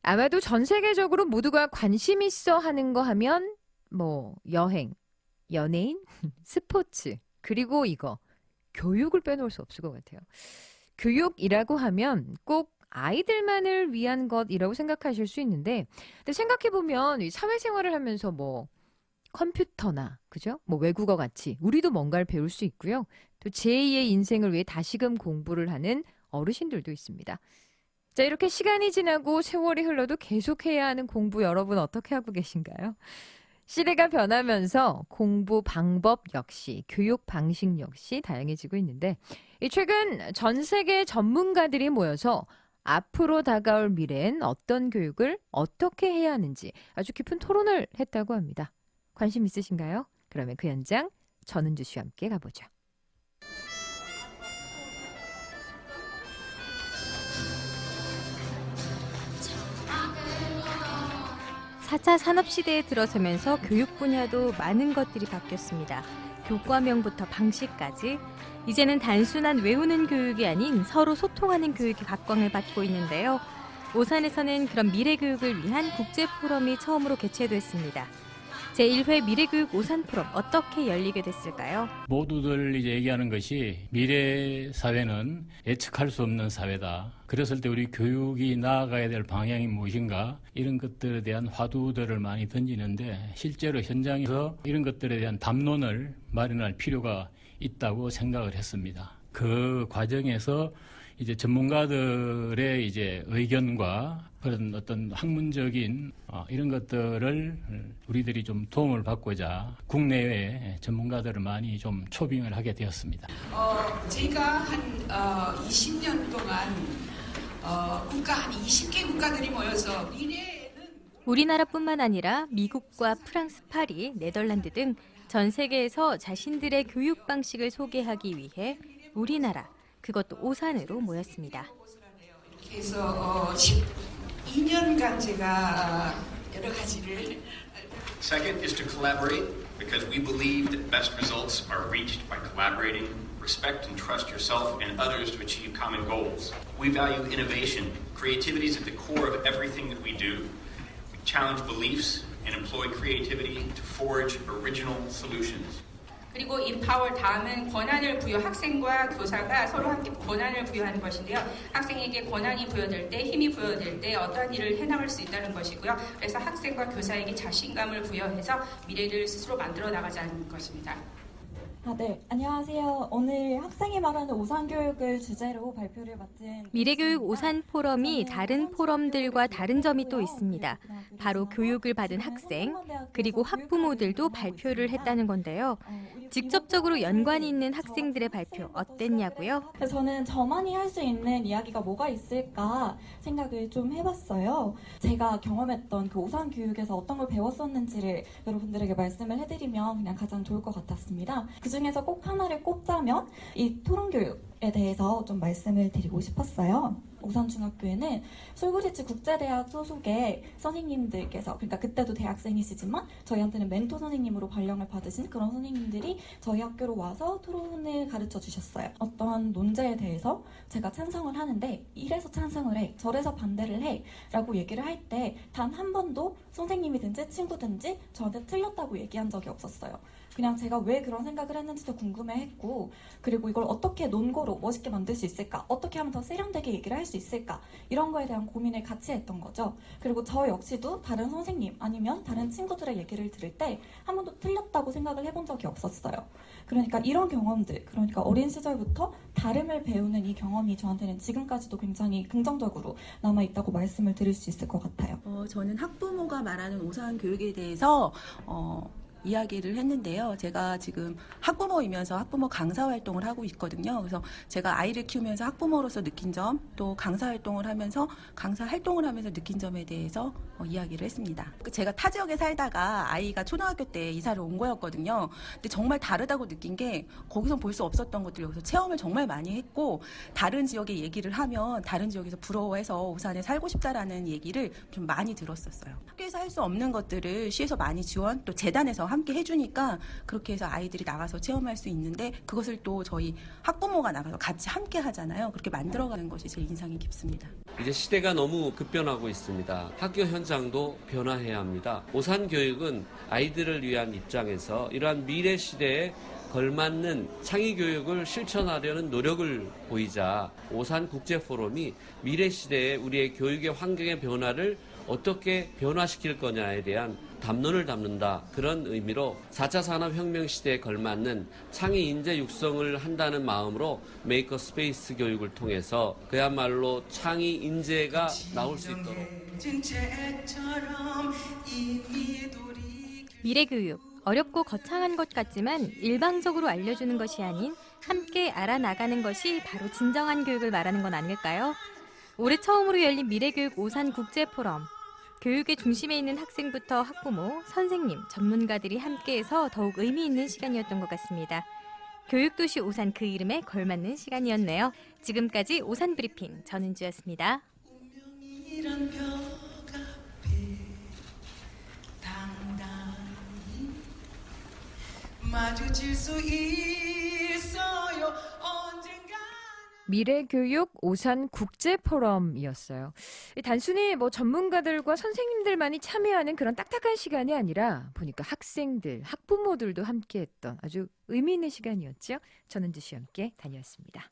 아마도 전 세계적으로 모두가 관심 있어 하는 거 하면 여행, 연예인, 스포츠, 그리고 이거 교육을 빼놓을 수 없을 것 같아요. 교육이라고 하면 꼭 아이들만을 위한 것이라고 생각하실 수 있는데, 근데 생각해보면 사회생활을 하면서 컴퓨터나, 그죠? 외국어 같이 우리도 뭔가를 배울 수 있고요. 또 제2의 인생을 위해 다시금 공부를 하는 어르신들도 있습니다. 자, 이렇게 시간이 지나고 세월이 흘러도 계속해야 하는 공부 여러분 어떻게 하고 계신가요? 시대가 변하면서 공부 방법 역시, 교육 방식 역시 다양해지고 있는데, 최근 전 세계 전문가들이 모여서 앞으로 다가올 미래엔 어떤 교육을 어떻게 해야 하는지 아주 깊은 토론을 했다고 합니다. 관심 있으신가요? 그러면 그 현장 전은주 씨와 함께 가보죠. 4차 산업시대에 들어서면서 교육 분야도 많은 것들이 바뀌었습니다. 교과명부터 방식까지 이제는 단순한 외우는 교육이 아닌 서로 소통하는 교육이 각광을 받고 있는데요. 오산에서는 그런 미래교육을 위한 국제포럼이 처음으로 개최됐습니다. 제1회 미래교육 오산 포럼 어떻게 열리게 됐을까요? 모두들 이제 얘기하는 것이 미래 사회는 예측할 수 없는 사회다. 그랬을 때 우리 교육이 나아가야 될 방향이 무엇인가 이런 것들에 대한 화두들을 많이 던지는데 실제로 현장에서 이런 것들에 대한 담론을 마련할 필요가 있다고 생각을 했습니다. 그 과정에서 이제 전문가들의 이제 의견과 그런 어떤 학문적인 이런 것들을 우리들이 좀 도움을 받고자 국내외 전문가들을 많이 좀 초빙을 하게 되었습니다. 제가 한 20년 동안 국가 한 20개 국가들이 모여서 미래에는 우리나라뿐만 아니라 미국과 프랑스, 파리, 네덜란드 등 전 세계에서 자신들의 교육 방식을 소개하기 위해 우리나라, 그것도 오산으로 모였습니다. 이렇게 해서 12년간 제가 여러 가지를 Second is to collaborate because we believe that best results are reached by collaborating. Respect and trust yourself and others to achieve common goals. We value innovation. Creativity is at the core of everything that we do. We challenge beliefs and employ creativity to forge original solutions. 그리고 empower 다음은 권한을 부여, 학생과 교사가 서로 함께 권한을 부여하는 것인데요. 학생에게 권한이 부여될 때, 힘이 부여될 때 어떠한 일을 해나갈 수 있다는 것이고요. 그래서 학생과 교사에게 자신감을 부여해서 미래를 스스로 만들어 나가자는 것입니다. 네, 안녕하세요. 오늘 학생이 말하는 오산교육을 주제로 발표를 맡은 미래교육 오산 포럼이 다른 포럼들과 다른 점이 또 있습니다. 바로 교육을 받은 학생, 그리고 학부모들도 발표를 했다는 건데요. 직접적으로 연관이 있는 학생들의 발표 어땠냐고요? 저는 저만이 할 수 있는 이야기가 뭐가 있을까 생각을 좀 해봤어요. 제가 경험했던 그 오산 교육에서 어떤 걸 배웠었는지를 여러분들에게 말씀을 해드리면 그냥 가장 좋을 것 같았습니다. 그 중에서 꼭 하나를 꼽자면 이 토론교육에 대해서 좀 말씀을 드리고 싶었어요. 오산중학교에는 솔브리지 국제대학 소속의 선생님들께서, 그러니까 그때도 대학생이시지만 저희한테는 멘토 선생님으로 발령을 받으신 그런 선생님들이 저희 학교로 와서 토론을 가르쳐 주셨어요. 어떠한 논제에 대해서 제가 찬성을 하는데 이래서 찬성을 해, 저래서 반대를 해 라고 얘기를 할 때 단 한 번도 선생님이든지 친구든지 저한테 틀렸다고 얘기한 적이 없었어요. 그냥 제가 왜 그런 생각을 했는지도 궁금해했고, 그리고 이걸 어떻게 논거로 멋있게 만들 수 있을까, 어떻게 하면 더 세련되게 얘기를 할 수 있을까, 이런 거에 대한 고민을 같이 했던 거죠. 그리고 저 역시도 다른 선생님 아니면 다른 친구들의 얘기를 들을 때 한 번도 틀렸다고 생각을 해본 적이 없었어요. 그러니까 이런 경험들, 그러니까 어린 시절부터 다름을 배우는 이 경험이 저한테는 지금까지도 굉장히 긍정적으로 남아있다고 말씀을 드릴 수 있을 것 같아요. 저는 학부모가 말하는 오산 교육에 대해서 이야기를 했는데요. 제가 지금 학부모이면서 학부모 강사 활동을 하고 있거든요. 그래서 제가 아이를 키우면서 학부모로서 느낀 점, 또 강사 활동을 하면서 느낀 점에 대해서 이야기를 했습니다. 제가 타 지역에 살다가 아이가 초등학교 때 이사를 온 거였거든요. 근데 정말 다르다고 느낀 게 거기서 볼 수 없었던 것들 여기서 체험을 정말 많이 했고, 다른 지역의 얘기를 하면 다른 지역에서 부러워해서 오산에 살고 싶다라는 얘기를 좀 많이 들었었어요. 학교에서 할 수 없는 것들을 시에서 많이 지원, 또 재단에서 함께 해주니까 그렇게 해서 아이들이 나가서 체험할 수 있는데 그것을 또 저희 학부모가 나가서 같이 함께 하잖아요. 그렇게 만들어가는 것이 제 인상이 깊습니다. 이제 시대가 너무 급변하고 있습니다. 학교 현장도 변화해야 합니다. 오산교육은 아이들을 위한 입장에서 이러한 미래 시대에 걸맞는 창의 교육을 실천하려는 노력을 보이자 오산국제포럼이 미래 시대에 우리의 교육의 환경의 변화를 어떻게 변화시킬 거냐에 대한 담론을 담는다. 그런 의미로 4차 산업혁명 시대에 걸맞는 창의 인재 육성을 한다는 마음으로 메이커 스페이스 교육을 통해서 그야말로 창의 인재가 나올 수 있도록 미래교육. 어렵고 거창한 것 같지만 일방적으로 알려주는 것이 아닌 함께 알아나가는 것이 바로 진정한 교육을 말하는 건 아닐까요? 올해 처음으로 열린 미래교육 오산국제포럼. 교육의 중심에 있는 학생부터 학부모, 선생님, 전문가들이 함께해서 더욱 의미 있는 시간이었던 것 같습니다. 교육도시 오산 그 이름에 걸맞는 시간이었네요. 지금까지 오산브리핑 전은주였습니다. 마주칠 수 있어요 언젠가. 미래교육 오산 국제포럼이었어요. 단순히 뭐 전문가들과 선생님들만이 참여하는 그런 딱딱한 시간이 아니라 보니까 학생들, 학부모들도 함께했던 아주 의미 있는 시간이었죠. 전은주 씨와 함께 다녀왔습니다.